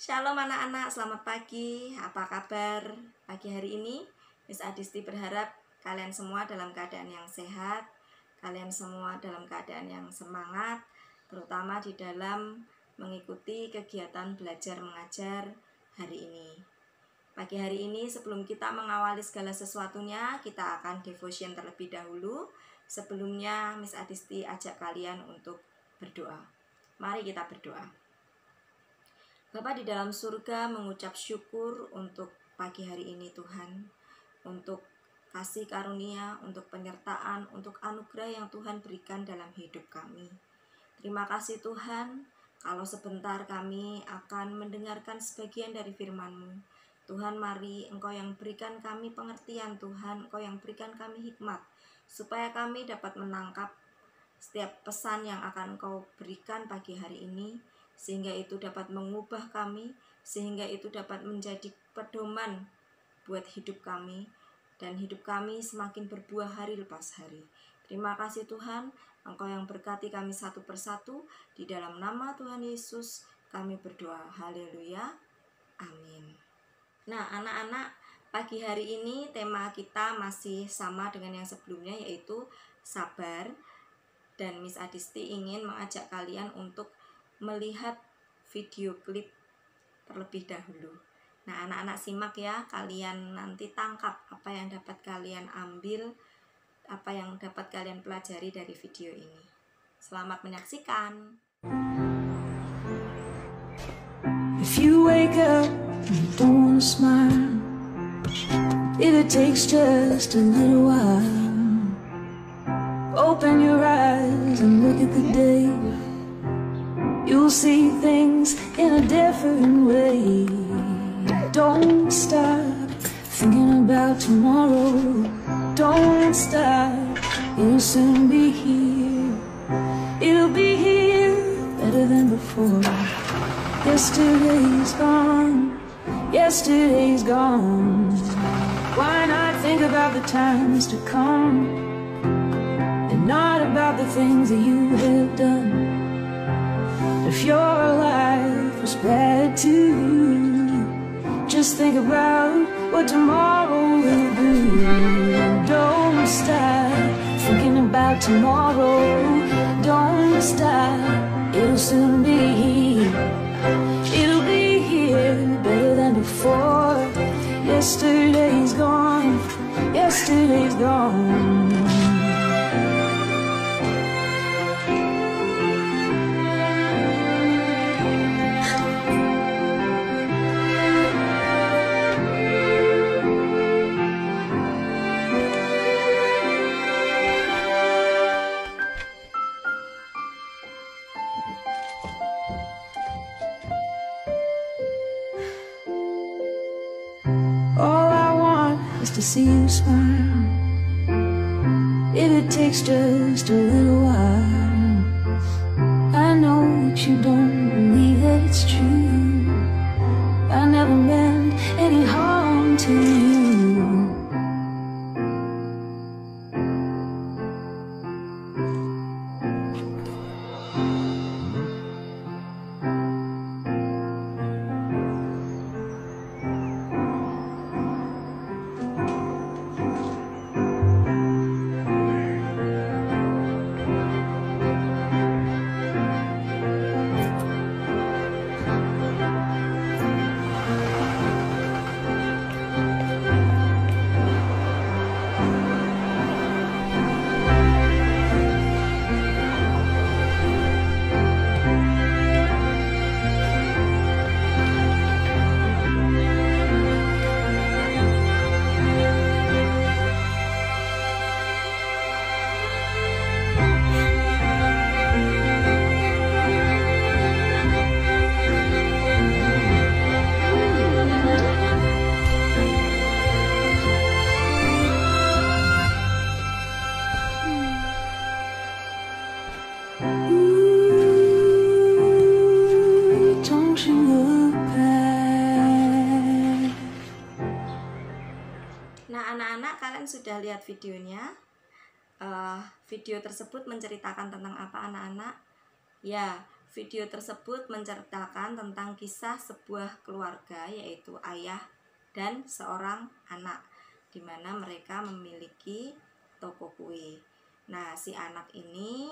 Shalom anak-anak, selamat pagi. Apa kabar pagi hari ini? Miss Adisti berharap kalian semua dalam keadaan yang sehat, kalian semua dalam keadaan yang semangat, terutama di dalam mengikuti kegiatan belajar mengajar hari ini. Pagi hari ini sebelum kita mengawali segala sesuatunya, kita akan devotion terlebih dahulu. Sebelumnya Miss Adisti ajak kalian untuk berdoa. Mari kita berdoa. Bapa di dalam surga, mengucap syukur untuk pagi hari ini Tuhan, untuk kasih karunia, untuk penyertaan, untuk anugerah yang Tuhan berikan dalam hidup kami. Terima kasih Tuhan, kalau sebentar kami akan mendengarkan sebagian dari firman-Mu. Tuhan, mari Engkau yang berikan kami pengertian Tuhan, Engkau yang berikan kami hikmat, supaya kami dapat menangkap setiap pesan yang akan Engkau berikan pagi hari ini, sehingga itu dapat mengubah kami, sehingga itu dapat menjadi pedoman buat hidup kami, dan hidup kami semakin berbuah hari lepas hari. Terima kasih Tuhan, Engkau yang berkati kami satu persatu, di dalam nama Tuhan Yesus kami berdoa. Haleluya, amin. Nah anak-anak, pagi hari ini tema kita masih sama dengan yang sebelumnya, yaitu sabar. Dan Miss Adisti ingin mengajak kalian untuk melihat video klip terlebih dahulu. Nah anak-anak simak ya, kalian nanti tangkap apa yang dapat kalian ambil, apa yang dapat kalian pelajari dari video ini. Selamat menyaksikan. If you wake up and you don't wanna smile, if it takes just a little while, open your eyes and look at the day. You'll see things in a different way. Don't stop thinking about tomorrow. Don't stop, it'll soon be here. It'll be here better than before. Yesterday's gone, yesterday's gone. Why not think about the times to come, and not about the things that you have done? If your life was bad to you, just think about what tomorrow will do. Don't stop thinking about tomorrow. Don't stop, it'll soon be here. It'll be here better than before. Yesterday's gone, yesterday's gone. To see you smile, if it takes just a little while. I know that you don't believe that it's true. I never meant any harm to you. Sudah lihat videonya? Video tersebut menceritakan tentang apa anak-anak? Ya, Video tersebut menceritakan tentang kisah sebuah keluarga, yaitu ayah dan seorang anak, di mana mereka memiliki toko kue. Nah, si anak ini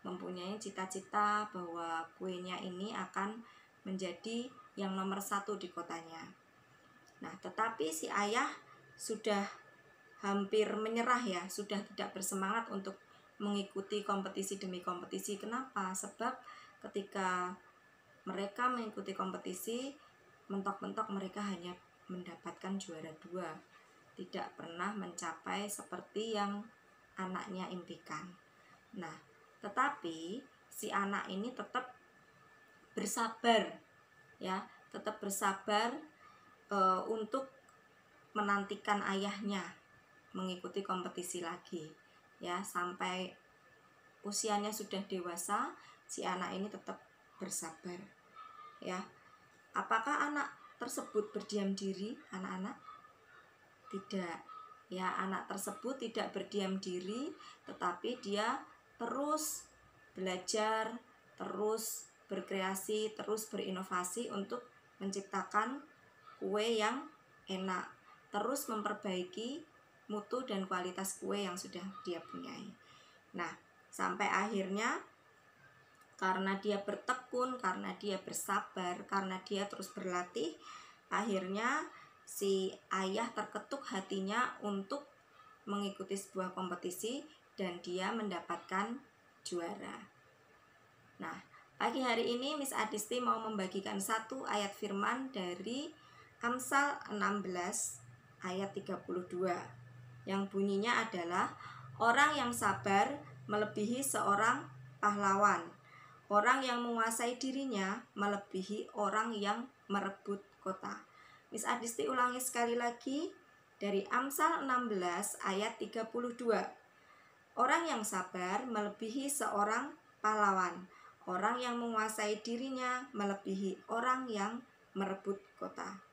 mempunyai cita-cita bahwa kuenya ini akan menjadi yang nomor 1 di kotanya. Nah, tetapi si ayah sudah hampir menyerah ya, sudah tidak bersemangat untuk mengikuti kompetisi demi kompetisi. Kenapa? Sebab ketika mereka mengikuti kompetisi, mentok-mentok mereka hanya mendapatkan juara 2, tidak pernah mencapai seperti yang anaknya impikan. Nah, tetapi si anak ini tetap bersabar ya, tetap bersabar untuk menantikan ayahnya mengikuti kompetisi lagi ya, sampai usianya sudah dewasa, si anak ini tetap bersabar ya. Apakah anak tersebut berdiam diri, anak-anak? Tidak ya, anak tersebut tidak berdiam diri, tetapi dia terus belajar, terus berkreasi, terus berinovasi untuk menciptakan kue yang enak, terus memperbaiki mutu dan kualitas kue yang sudah dia punyai. Nah, sampai akhirnya karena dia bertekun, karena dia bersabar, karena dia terus berlatih, akhirnya si ayah terketuk hatinya untuk mengikuti sebuah kompetisi dan dia mendapatkan juara. Nah, pagi hari ini Miss Adisti mau membagikan satu ayat firman dari Amsal 16 ayat 32 yang bunyinya adalah, orang yang sabar melebihi seorang pahlawan, orang yang menguasai dirinya melebihi orang yang merebut kota. Miss Adisti ulangi sekali lagi dari Amsal 16 ayat 32. Orang yang sabar melebihi seorang pahlawan, orang yang menguasai dirinya melebihi orang yang merebut kota.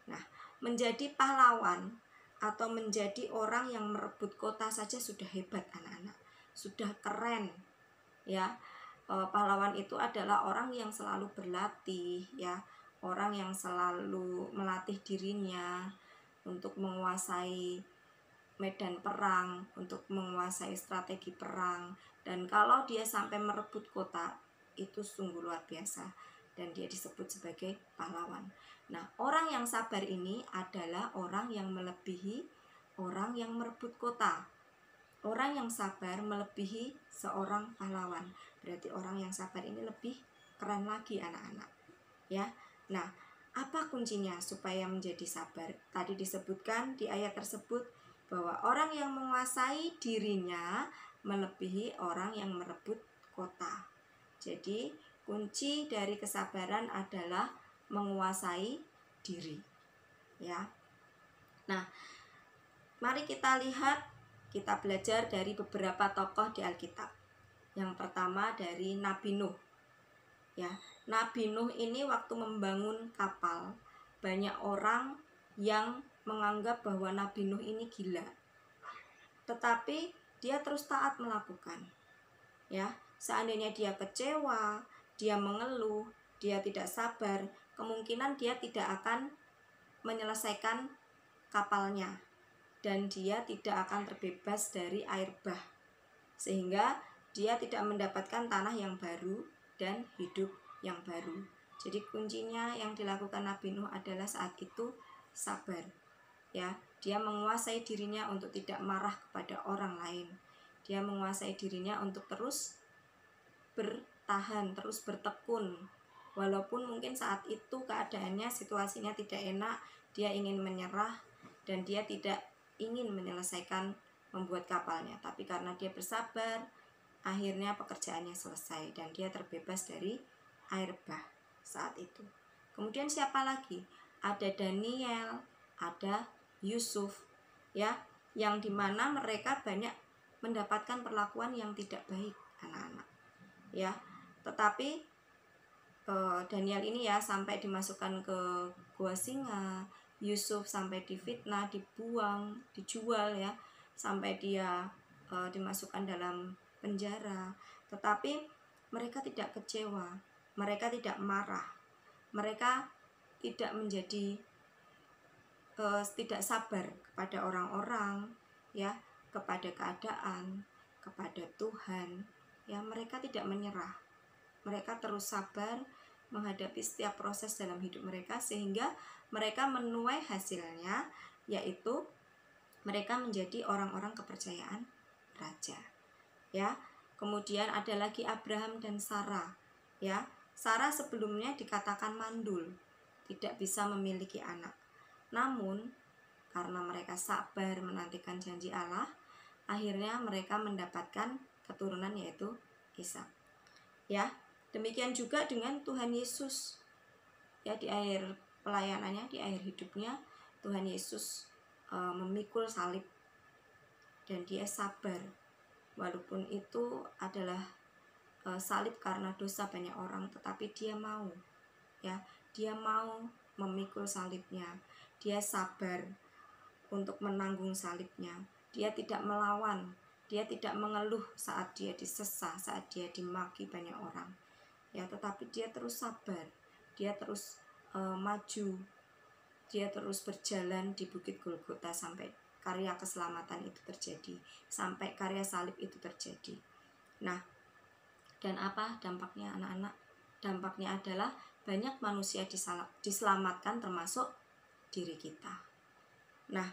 Nah, menjadi pahlawan atau menjadi orang yang merebut kota saja sudah hebat, anak-anak, sudah keren ya. Pahlawan itu adalah orang yang selalu berlatih ya, orang yang selalu melatih dirinya untuk menguasai medan perang, untuk menguasai strategi perang. Dan kalau dia sampai merebut kota, itu sungguh luar biasa dan dia disebut sebagai pahlawan. Nah, orang yang sabar ini adalah orang yang melebihi orang yang merebut kota. Orang yang sabar melebihi seorang pahlawan. Berarti orang yang sabar ini lebih keren lagi, anak-anak ya. Nah, apa kuncinya supaya menjadi sabar? Tadi disebutkan di ayat tersebut bahwa orang yang menguasai dirinya melebihi orang yang merebut kota. Jadi kunci dari kesabaran adalah menguasai diri ya. Nah, mari kita lihat, kita belajar dari beberapa tokoh di Alkitab. Yang pertama dari Nabi Nuh ya. Nabi Nuh ini waktu membangun kapal, banyak orang yang menganggap bahwa Nabi Nuh ini gila, tetapi dia terus taat melakukan ya. Seandainya dia kecewa, dia mengeluh, dia tidak sabar, kemungkinan dia tidak akan menyelesaikan kapalnya dan dia tidak akan terbebas dari air bah, sehingga dia tidak mendapatkan tanah yang baru dan hidup yang baru. Jadi kuncinya yang dilakukan Nabi Nuh adalah saat itu sabar ya. Dia menguasai dirinya untuk tidak marah kepada orang lain. Dia menguasai dirinya untuk terus bertahan, terus bertekun. Walaupun mungkin saat itu keadaannya, situasinya tidak enak, dia ingin menyerah dan dia tidak ingin menyelesaikan membuat kapalnya. Tapi karena dia bersabar, akhirnya pekerjaannya selesai dan dia terbebas dari air bah saat itu. Kemudian siapa lagi? Ada Daniel, ada Yusuf ya, yang dimana mereka banyak mendapatkan perlakuan yang tidak baik, anak-anak ya. Tetapi Daniel ini ya sampai dimasukkan ke gua singa, Yusuf sampai difitnah, dibuang, dijual ya, sampai dia dimasukkan dalam penjara. Tetapi mereka tidak kecewa, mereka tidak marah, mereka tidak menjadi tidak sabar kepada orang-orang, ya, kepada keadaan, kepada Tuhan, ya. Mereka tidak menyerah, mereka terus sabar menghadapi setiap proses dalam hidup mereka, sehingga mereka menuai hasilnya, yaitu mereka menjadi orang-orang kepercayaan raja, ya. Kemudian ada lagi Abraham dan Sarah, ya. Sarah sebelumnya dikatakan mandul, tidak bisa memiliki anak. Namun karena mereka sabar menantikan janji Allah, akhirnya mereka mendapatkan keturunan, yaitu Ishak. Ya, demikian juga dengan Tuhan Yesus. Ya, di akhir pelayanannya, di akhir hidupnya, Tuhan Yesus memikul salib dan dia sabar. Walaupun itu adalah salib karena dosa banyak orang, tetapi dia mau, ya, dia mau memikul salibnya. Dia sabar untuk menanggung salibnya. Dia tidak melawan, dia tidak mengeluh saat dia disesah, saat dia dimaki banyak orang, ya, tetapi dia terus sabar, dia terus maju, dia terus berjalan di Bukit Golgota sampai karya keselamatan itu terjadi, sampai karya salib itu terjadi. Nah, dan apa dampaknya anak-anak? Dampaknya adalah banyak manusia diselamatkan, termasuk diri kita. Nah,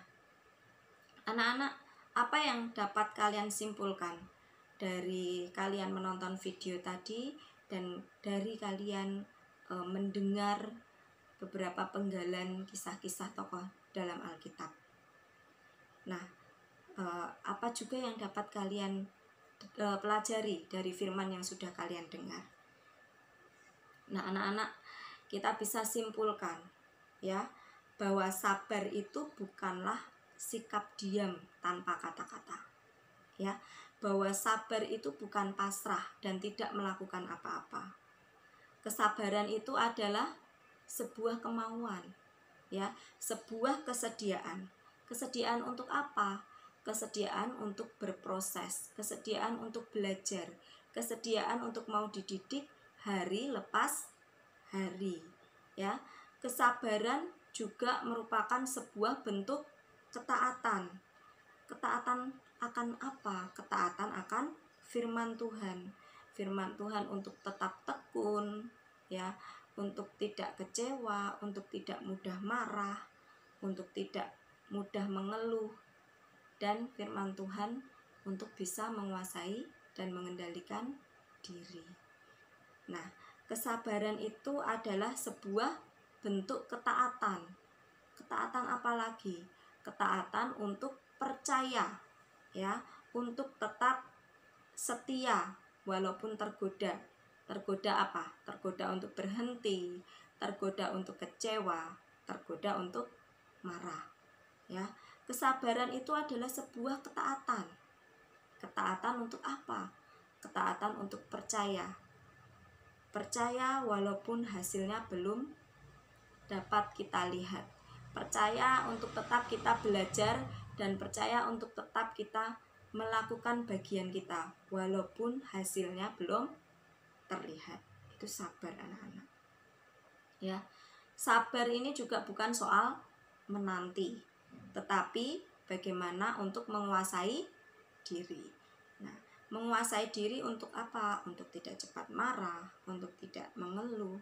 anak-anak, apa yang dapat kalian simpulkan dari kalian menonton video tadi dan dari kalian mendengar beberapa penggalan kisah-kisah tokoh dalam Alkitab? Nah, apa juga yang dapat kalian pelajari dari firman yang sudah kalian dengar? Nah, anak-anak, kita bisa simpulkan, ya, bahwa sabar itu bukanlah sikap diam tanpa kata-kata, ya, bahwa sabar itu bukan pasrah dan tidak melakukan apa-apa. Kesabaran itu adalah sebuah kemauan, ya, sebuah kesediaan. Kesediaan untuk apa? Kesediaan untuk berproses, kesediaan untuk belajar, kesediaan untuk mau dididik hari lepas hari, ya. Kesabaran juga merupakan sebuah bentuk ketaatan. Ketaatan akan apa? Ketaatan akan firman Tuhan. Firman Tuhan untuk tetap tekun, ya, untuk tidak kecewa, untuk tidak mudah marah, untuk tidak mudah mengeluh, dan firman Tuhan untuk bisa menguasai dan mengendalikan diri. Nah, kesabaran itu adalah sebuah bentuk ketaatan. Ketaatan apa lagi? Ketaatan untuk percaya, ya, untuk tetap setia walaupun tergoda. Tergoda apa? Tergoda untuk berhenti, tergoda untuk kecewa, tergoda untuk marah, ya. Kesabaran itu adalah sebuah ketaatan. Ketaatan untuk apa? Ketaatan untuk percaya. Percaya walaupun hasilnya belum dapat kita lihat. Percaya untuk tetap kita belajar, dan percaya untuk tetap kita melakukan bagian kita walaupun hasilnya belum terlihat. Itu sabar, anak-anak, ya. Sabar ini juga bukan soal menanti, tetapi bagaimana untuk menguasai diri. Nah, menguasai diri untuk apa? Untuk tidak cepat marah, untuk tidak mengeluh,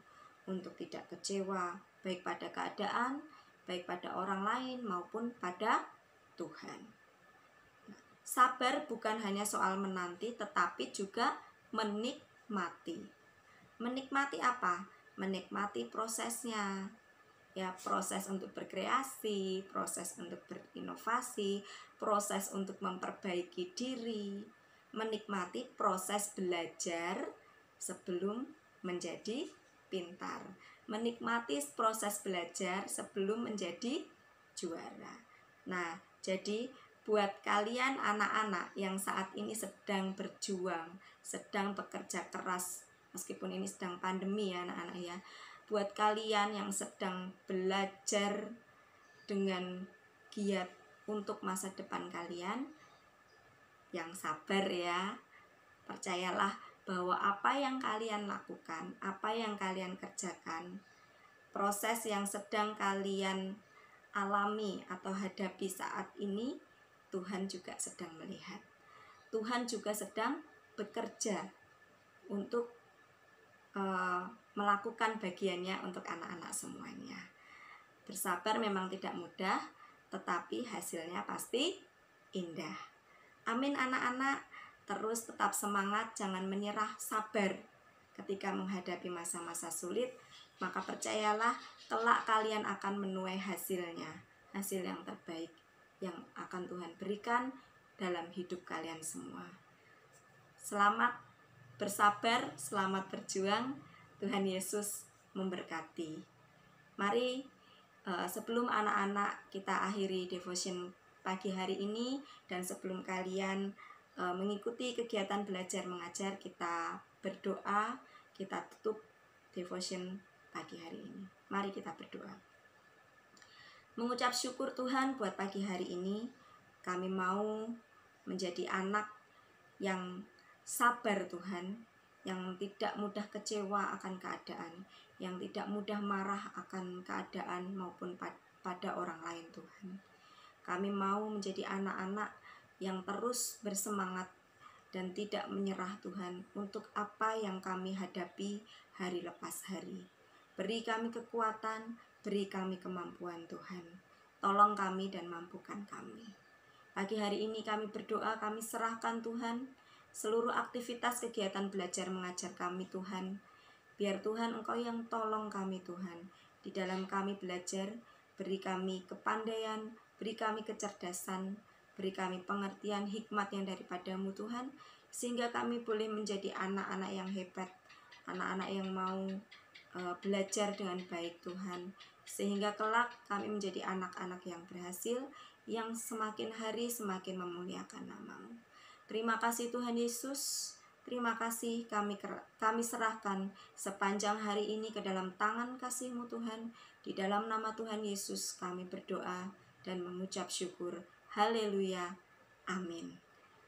untuk tidak kecewa, baik pada keadaan, baik pada orang lain maupun pada Tuhan. Nah, sabar bukan hanya soal menanti, tetapi juga menikmati. Menikmati apa? Menikmati prosesnya, ya, proses untuk berkreasi, proses untuk berinovasi, proses untuk memperbaiki diri, menikmati proses belajar sebelum menjadi pintar, menikmati proses belajar sebelum menjadi juara. Nah, jadi buat kalian anak-anak yang saat ini sedang berjuang, sedang bekerja keras, meskipun ini sedang pandemi, ya anak-anak, ya. Buat kalian yang sedang belajar dengan giat untuk masa depan kalian, yang sabar, ya. Percayalah bahwa apa yang kalian lakukan, apa yang kalian kerjakan, proses yang sedang kalian alami atau hadapi saat ini, Tuhan juga sedang melihat. Tuhan juga sedang bekerja untuk melakukan bagiannya untuk anak-anak semuanya. Bersabar memang tidak mudah, tetapi hasilnya pasti indah. Amin anak-anak, terus tetap semangat, jangan menyerah, sabar ketika menghadapi masa-masa sulit. Maka percayalah, kelak kalian akan menuai hasilnya, hasil yang terbaik yang akan Tuhan berikan dalam hidup kalian semua. Selamat bersabar, selamat berjuang. Tuhan Yesus memberkati. Mari sebelum anak-anak kita akhiri devotion pagi hari ini, dan sebelum kalian mengikuti kegiatan belajar mengajar, kita berdoa, kita tutup devotion pagi hari ini. Mari kita berdoa. Mengucap syukur Tuhan buat pagi hari ini, kami mau menjadi anak yang sabar Tuhan, yang tidak mudah kecewa akan keadaan, yang tidak mudah marah akan keadaan maupun pada orang lain Tuhan. Kami mau menjadi anak-anak yang terus bersemangat dan tidak menyerah Tuhan untuk apa yang kami hadapi hari lepas hari. Beri kami kekuatan, beri kami kemampuan Tuhan. Tolong kami dan mampukan kami. Pagi hari ini kami berdoa, kami serahkan Tuhan seluruh aktivitas kegiatan belajar mengajar kami Tuhan. Biar Tuhan Engkau yang tolong kami Tuhan. Di dalam kami belajar, beri kami kepandaian, beri kami kecerdasan, beri kami pengertian hikmat yang daripada-Mu Tuhan, sehingga kami boleh menjadi anak-anak yang hebat, anak-anak yang mau belajar dengan baik Tuhan, sehingga kelak kami menjadi anak-anak yang berhasil, yang semakin hari semakin memuliakan nama-Mu. Terima kasih Tuhan Yesus, terima kasih, kami serahkan sepanjang hari ini ke dalam tangan kasih-Mu Tuhan. Di dalam nama Tuhan Yesus kami berdoa dan mengucap syukur. Haleluya, amin.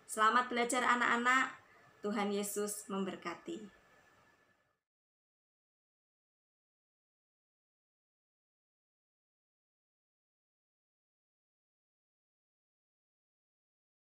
Selamat belajar anak-anak, Tuhan Yesus memberkati.